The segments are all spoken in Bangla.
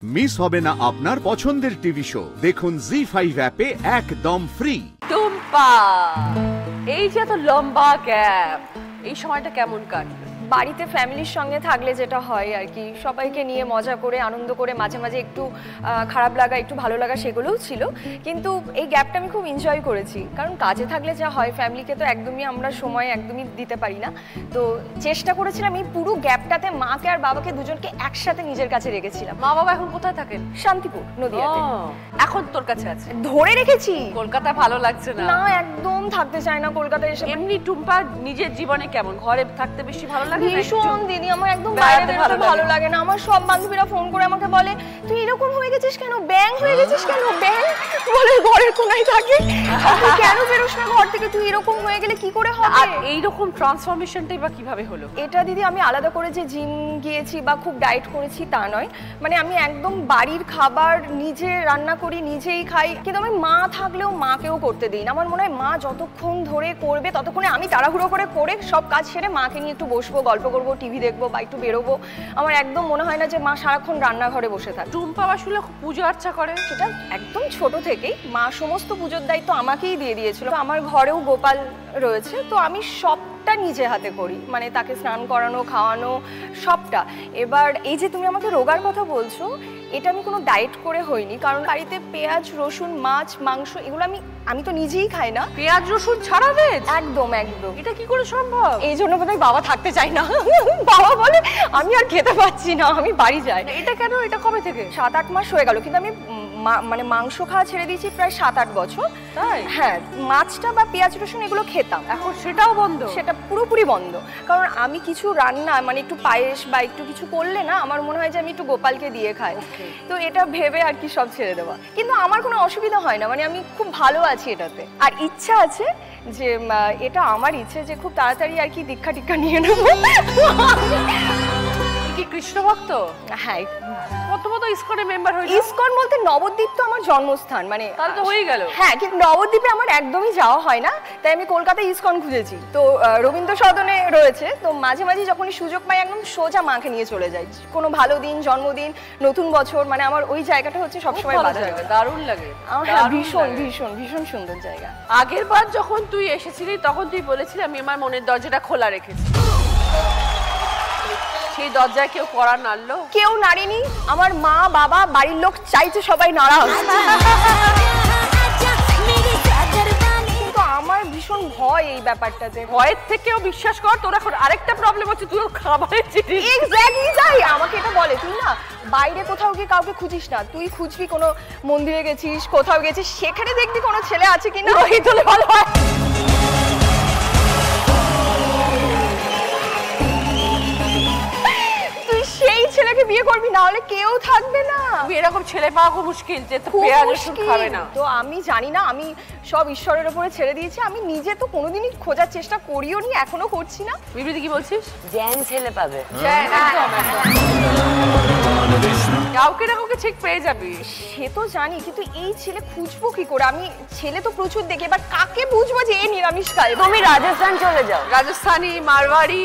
মিস হবে না আপনার পছন্দের টিভি শো, দেখুন জি5 অ্যাপে একদম ফ্রি। টুম্পা, এই যে এত লম্বা গ্যাপ, এই সময়টা কেমন কাটলো? বাড়িতে ফ্যামিলির সঙ্গে থাকলে যেটা হয় আর কি, সবাইকে নিয়ে মজা করে আনন্দ করে মাঝে মাঝে একটু খারাপ লাগা একটু ভালো লাগা সেগুলোও ছিল, কিন্তু এই গ্যাপটা আমি খুব এনজয় করেছি। কারণ কাজে থাকলে যা হয়, ফ্যামিলিকে তো একদমই আমরা সময় একদমই দিতে পারি না। তো চেষ্টা করেছিলাম এই পুরো গ্যাপটাতে মাকে আর বাবাকে দুজনকে একসাথে নিজের কাছে রেখেছিলাম। মা বাবা এখন কোথায় থাকেন? শান্তিপুর, নদিয়াতে। এখন তোর কাছে আছে? ধরে রেখেছি। কলকাতা ভালো লাগছে না? না, একদম থাকতে চাই না কলকাতায় এসে। এমনি টুম্পা নিজের জীবনে কেমন? ঘরে থাকতে বেশি ভালো লাগে? ভীষণ দিদি, আমার একদম বাইরে বেরোতে ভালো লাগে না। আমার সব বান্ধবীরা ফোন করে আমাকে বলে, তুই এরকম হয়ে গেছিস কেন, ব্যাং হয়ে গেছিস কেন? ব্যাং বলে ঘরের কোনায় থাকে, তুই কেন বেরোস না ঘর থেকে? তুই এরকম হয়ে গেলে কি করে হবে? আর এইরকম ট্রান্সফরমেশনটাই বা কিভাবে হলো? এটা দিদি আমি আলাদা করে যে জিম গিয়েছি বা খুব ডায়েট করেছি তা নয়, মানে আমি একদম বাড়ির খাবার নিজে রান্না করি, নিজেই খাই। কিন্তু আমি মা থাকলেও মাকেও করতে দিই না। আমার মনে হয় মা যতক্ষণ ধরে করবে ততক্ষণে আমি তাড়াহুড়ো করে সব কাজ সেরে মাকে নিয়ে একটু বসবো, গল্প করবো, টিভি দেখবো বা একটু বেরোবো। আমার একদম মনে হয় না যে মা সারাক্ষণ রান্নাঘরে বসে থাকে। টুম্পা আসলে পুজো আর্চা করে? সেটা একদম ছোট থেকেই মা সমস্ত পুজোর দায়িত্ব আমাকেই দিয়ে দিয়েছিল। আমার ঘরেও গোপাল রয়েছে, তো আমি সবটা নিজে হাতে করি, মানে তাকে স্নান করানো, খাওয়ানো, সবটা। এবার এই যে তুমি আমাকে রোগার কথা বলছো, এটা আমি কোনো ডায়েট করে হইনি, কারণ বাড়িতে পেঁয়াজ, রসুন, মাছ, মাংস এগুলো আমি তো নিজেই খাই না। পেঁয়াজ রসুন ছাড়া ভেজ? একদম একদম। এটা কি করে সম্ভব? এই জন্য বোধহয় বাবা থাকতে চাই না। বাবা বলে আমি আর খেতে পাচ্ছি না, আমি বাড়ি যাই। এটা কেন? এটা কবে থেকে? 7-8 মাস হয়ে গেল, কিন্তু আমি মানে মাংস খাওয়া ছেড়ে দিয়েছি প্রায় 7-8 বছর। তাই? হ্যাঁ, মাছটা বা পেঁয়াজ রসুন এগুলো খেতাম, এখন সেটাও বন্ধ? সেটা পুরোপুরি বন্ধ। কারণ আমি কিছু রান্না, মানে একটু পায়েস বা একটু কিছু করলে না, আমার মনে হয় যে আমি একটু গোপালকে দিয়ে খাই। তো এটা ভেবে আর কি সব ছেড়ে দেওয়া। কিন্তু আমার কোনো অসুবিধা হয় না, মানে আমি খুব ভালো আছি এটাতে। আর ইচ্ছা আছে যে এটা আমার ইচ্ছে যে খুব তাড়াতাড়ি আর কি দীক্ষা টিক্ষা নিয়ে নেবো। কি কৃষ্ণ ভক্ত? হ্যাঁ, প্রথমত ইসকনে মেম্বার হয়ে? ইসকন বলতে নবদ্বীপ তো আমার জন্মস্থান, মানে তাহলে তো হয়ে গেল। হ্যাঁ, কিন্তু নবদ্বীপে আমার একদমই যাওয়া হয় না, তাই আমি কলকাতায় ইসকন খুঁজেছি। তো রবীন্দ্র সদনে রয়েছে, তো মাঝে মাঝে যখনই সুযোগ পাই একদম সোজা মাকে নিয়ে চলে যাই। কোনো ভালো দিন, জন্মদিন, নতুন বছর, মানে আমার ওই জায়গাটা হচ্ছে সবসময় বাধা লাগে। দারুণ লাগে। হ্যাঁ, ভীষণ ভীষণ ভীষণ সুন্দর জায়গা। আগের বার যখন তুই এসেছিলি তখন তুই বলেছিলি আমি আমার মনের দরজাটা খোলা রেখেছি। সেই দরজায় কেউ কড়া নাড়লো? কেউ নাড়েনি। আমার মা, বাবা, বাড়ির লোক চাইছে সবাই নাড়াক, কিন্তু আমার ভীষণ ভয় এই ব্যাপারটাতে। ভয়ের থেকেও বিশ্বাস কর, তোর এখন আরেকটা প্রবলেম হচ্ছে, তুই খাবারের জিনিস। এক্স্যাক্টলি তাই। আমাকে এটা বলে, তুই না বাইরে কোথাও গিয়ে কাউকে খুঁজিস না, তুই খুঁজবি কোনো মন্দিরে গেছিস, কোথাও গেছিস, সেখানে দেখবি কোনো ছেলে আছে কিনা, ওই তোলে ভালো হয়। সেই ছেলেকে বিয়ে করবি, না হলে কেউ থাকবে না। এরকম ছেলে পাওয়া খুব মুশকিল যে পেঁয়াজ রসুন খাবে না। তো আমি জানি না, আমি সব ঈশ্বরের উপরে ছেড়ে দিয়েছি। আমি নিজে তো কোনোদিনই খোঁজার চেষ্টা করিও নি, এখনো করছি না। বিবৃতি কি বলছিস? জ্যান ছেলে পাবে। কাউকে না কাউকে ঠিক পেয়ে যাবি, সে তো জানি, কিন্তু এই ছেলে খুঁজবো কি করে? আমি ছেলে তো প্রচুর দেখি, এবার কাকে বুঝবো যে এই নিরামিষ খায়? তুমি রাজস্থান চলে যাও। রাজস্থানি, মারওয়াড়ি,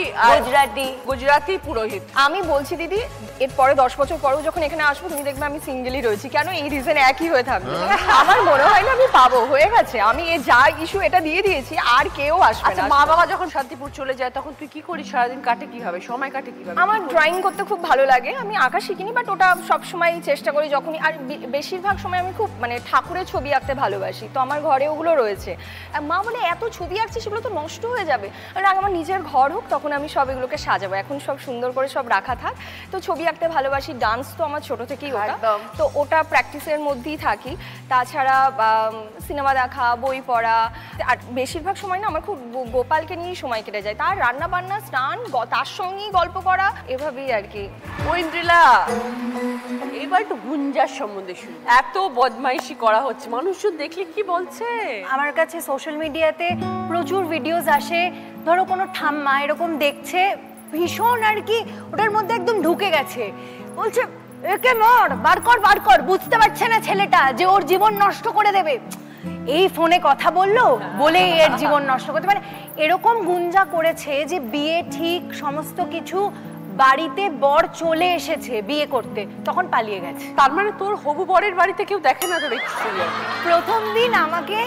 গুজরাটি পুরোহিত। আমি বলছি দিদি, এরপরে 10 বছর পরেও যখন এখানে আসবো তুমি দেখবে আমি সিঙ্গেলই রয়েছি। কেন? এই রিজন একই হয়ে থাকবে। আমার মনে হয় না আমি পাবো, হয়ে গেছে। আমি এ যা ইস্যু এটা দিয়ে দিয়েছি, আর কেউ আসবে না। মা বাবা যখন শান্তিপুর চলে যায় তখন তুই কি করিস? সারাদিন কাটে কিভাবে, সময় কাটে কিভাবে? আমার ড্রয়িং করতে খুব ভালো লাগে। আমি আঁকা শিখিনি, বাট ওটা সবসময় চেষ্টা করি যখনই। আর বেশিরভাগ সময় আমি খুব মানে ঠাকুরের ছবি আঁকতে ভালোবাসি, তো আমার ঘরে ওগুলো রয়েছে। মা বলে এত ছবি আঁকছি সেগুলো তো নষ্ট হয়ে যাবে। আর আমার নিজের ঘর হোক, তখন আমি সব এগুলোকে সাজাবো। এখন সব সুন্দর করে সব রাখা থাক। তো ছবি আঁকতে ভালোবাসি। ডান্স তো আমার ছোট থেকেই ওটা, তো ওটা প্র্যাকটিসের মধ্যেই থাকি। তাছাড়া সিনেমা দেখা, বই পড়া, আর বেশিরভাগ সময় না আমার খুব গোপালকে নিয়েই সময় কেটে যায়। তার রান্না বান্না, স্নান, তার সঙ্গেই গল্প করা, এভাবেই আর কি। ঐন্দ্রিলা, এবার একটু গুঞ্জার সম্বন্ধে শুনি। এত বদমাইশি করা হচ্ছে, মানুষজন দেখলে কি বলছে? আমার কাছে সোশ্যাল মিডিয়াতে প্রচুর ভিডিওস আসে, ধরো কোনো ঠাম্মা এরকম দেখছে, ভীষণ আর কি ওটার মধ্যে একদম ঢুকে গেছে, বলছে একে মর, বার কর। বুঝতে পারছে না ছেলেটা যে ওর জীবন নষ্ট করে দেবে। এই ফোনে কথা বললো বলে এর জীবন নষ্ট করতে, মানে এরকম গুঞ্জা করেছে যে বিয়ে ঠিক, সমস্ত কিছু, বাড়িতে বর চলে এসেছে বিয়ে করতে, তখন পালিয়ে গেছে। তার মানে তোর হবু বরের বাড়িতে কেউ দেখে না তোর এই সিরিয়াল? প্রথম দিন আমাকে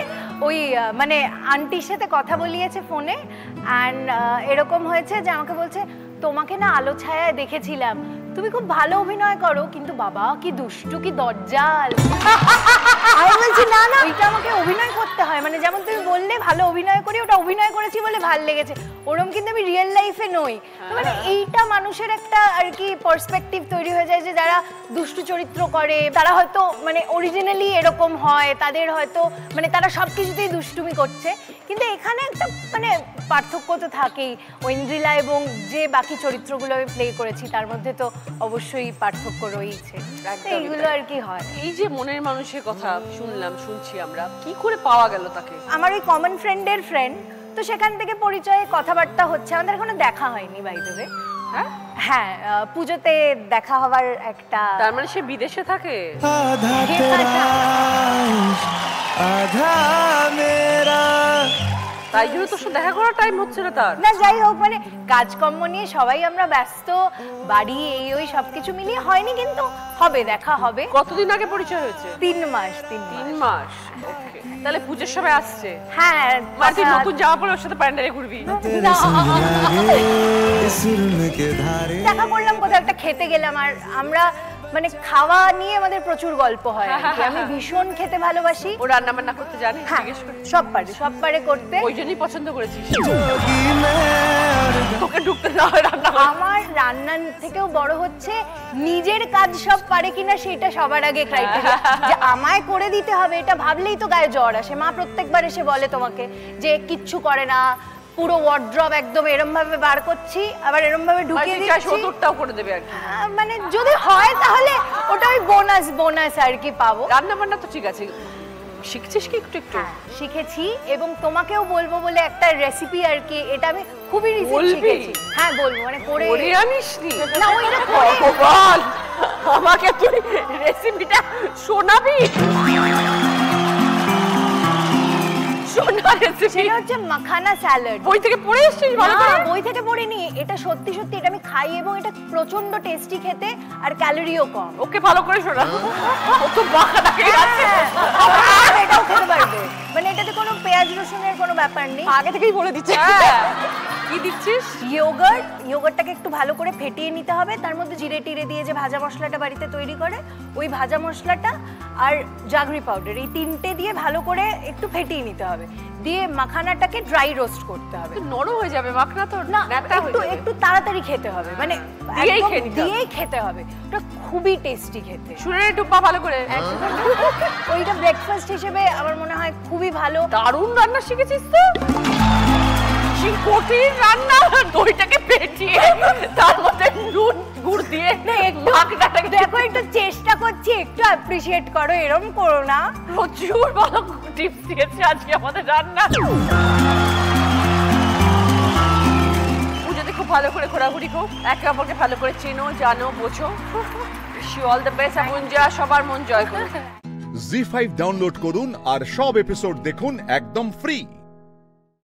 ওই মানে আন্টির সাথে কথা বলিয়েছে ফোনে, অ্যান্ড এরকম হয়েছে যে আমাকে বলছে তোমাকে না আলো ছায়ায় দেখেছিলাম, তুমি খুব ভালো অভিনয় করো, কিন্তু বাবা কি দুষ্টু কি দজ্জাল। আমি বলছি না না, এটা আমাকে অভিনয় করতে হয়, মানে যেমন তুমি বললে ভালো অভিনয় করি, ওটা অভিনয় করেছি বলে ভাল লেগেছে, ওরকম কিন্তু আমি রিয়েল লাইফে নই। তো মানে এইটা মানুষের একটা আর কি পার্সপেক্টিভ তৈরি হয়ে যায় যে যারা দুষ্টু চরিত্র করে তারা হয়তো মানে অরিজিনালি এরকম হয়, তাদের হয়তো মানে তারা সব কিছুতেই দুষ্টুমি করছে, কিন্তু এখানে একটা মানে পার্থক্য তো থাকেই। ঐন্দ্রিলা এবং যে বাকি চরিত্রগুলো আমি প্লে করেছি তার মধ্যে তো অবশ্যই পার্থক্য রয়েছে, এইগুলো আর কি হয়। এই যে মনের মানুষের কথা শুনছি আমরা, কি করে পাওয়া গেল তাকে? আমার ওই কমন ফ্রেন্ডের ফ্রেন্ড, তো সেখান থেকে পরিচয়ে কথাবার্তা হচ্ছে, আমাদের এখনো দেখা হয়নি বাই দ্য ওয়ে। হ্যাঁ হ্যাঁ, পুজোতে দেখা হওয়ার একটা। তার মানে সে বিদেশে থাকে? आधा तेरा आधा मेरा। তাই জন্য তোর সাথে দেখা করার টাইম হচ্ছে না তার? না যাই হোক, মানে কাজকর্ম নিয়ে সবাই আমরা ব্যস্ত, বাড়ি এই ওই সবকিছু মিলিয়ে হয়নি, কিন্তু হবে, দেখা হবে। কতদিন আগে পরিচয় হয়েছে? 3 মাস। 3 মাস। ওকে, তাহলে পুজোর সময় আসছে। হ্যাঁ, মানে তুই নতুন জামা পরে ওর সাথে প্যান্ডেলে ঘুরবি? तेरे संग लागे सुरन के धारे। দেখা করলাম, কোথাও একটা খেতে গেলাম, আর আমরা মানে খাওয়া নিয়ে আমাদের প্রচুর গল্প হয় আর কি। আমি ভীষণ খেতে ভালোবাসি। ও রান্না বান্না করতে জানে? হ্যাঁ, জিজ্ঞেস কর। সব পারে করতে। ওই জন্যই পছন্দ করেছিস जोगी मैं और তোকে ঢুকতে না হয় রান্না করে। আমার রান্নার থেকেও বড় হচ্ছে নিজের কাজ সব পারে কিনা সেটা সবার আগে ক্রাইটেরিয়া। যে আমায় করে দিতে হবে এটা ভাবলেই তো গায়ে জ্বর আসে। মা প্রত্যেকবার এসে বলে তোমাকে যে কিচ্ছু করে না, পুরো ওয়ার্ড্রব একদম এরম ভাবে বার করছি, আবার এরম ভাবে ঢুকিয়ে মানে দিচ্ছি। 70টাও করে দেবে আর কি। মানে যদি হয় তাহলে ওটা ওই বোনাস আর কি পাবো। রান্না বান্না তো ঠিক আছে, শিখছিস কি একটু একটু? হ্যাঁ, শিখেছি, এবং তোমাকেও বলবো বলে একটা রেসিপি আর কি, এটা আমি খুবই রিসেন্ট বলবি? শিখেছি। হ্যাঁ বলবো, মানে করে করে আনিসনি? না, ওইটা করে ভগবান, আমাকে তুই রেসিপিটা শোনাবি? শোনা রেসিপি। সেটা হচ্ছে মাখানা স্যালাড। বই থেকে পড়ে এসেছিস ভালো করে? বই থেকে পড়িনি, এটা সত্যি সত্যি এটা আমি খাই, এবং এটা প্রচন্ড টেস্টি খেতে, আর ক্যালোরিও কম। ওকে ভালো করে শোনা। ও তো বাঁকা খেয়ে আছে। আর এটাও খেতে পারবে, মানে এটাতে কোনো পেঁয়াজ রসুনের কোনো ব্যাপার নেই, আগে থেকেই বলে দিচ্ছে। কি দিচ্ছিস? ইয়োগার্টটাকে একটু ভালো করে ফেটিয়ে নিতে হবে, তার মধ্যে জিরে টিরে দিয়ে যে ভাজা মশলাটা বাড়িতে তৈরি করে ওই ভাজা মশলাটা আর জাগরি পাউডার, এই তিনটে দিয়ে ভালো করে একটু ফেটিয়ে নিতে হবে, দিয়ে মাখানাটাকে ড্রাই রোস্ট করতে হবে। নরম হয়ে যাবে মাখনা তো? না, ন্যাতা হয়ে যাবে। একটু তাড়াতাড়ি খেতে হবে, মানে দিয়েই একদম খেতে হবে। দিয়েই খেতে হবে, ওটা খুবই টেস্টি খেতে। শুনে ডুব্বা ভালো করে। ওইটা ব্রেকফাস্ট হিসেবে আমার মনে হয় খুবই ভালো। দারুণ রান্না শিখেছিস তো। সেই কঠিন রান্না, দইটাকে ফেটিয়ে তার মধ্যে নুন গুড় দিয়ে মাখনাটাকে দেখো, একটু চেষ্টা করছি, একটু অ্যাপ্রিশিয়েট করো, এরকম করো না। প্রচুর ভালো টিপস দিয়েছে আজকে আমাদের রান্না। পুজোতে খুব ভালো করে ঘোরাঘুরি হোক, একে অপরকে ভালো করে চেনো, জানো, বোঝো। All the best. মুঞ্জা সবার মন জয় করুন। জি5 ডাউনলোড করুন আর সব এপিসোড দেখুন একদম ফ্রি।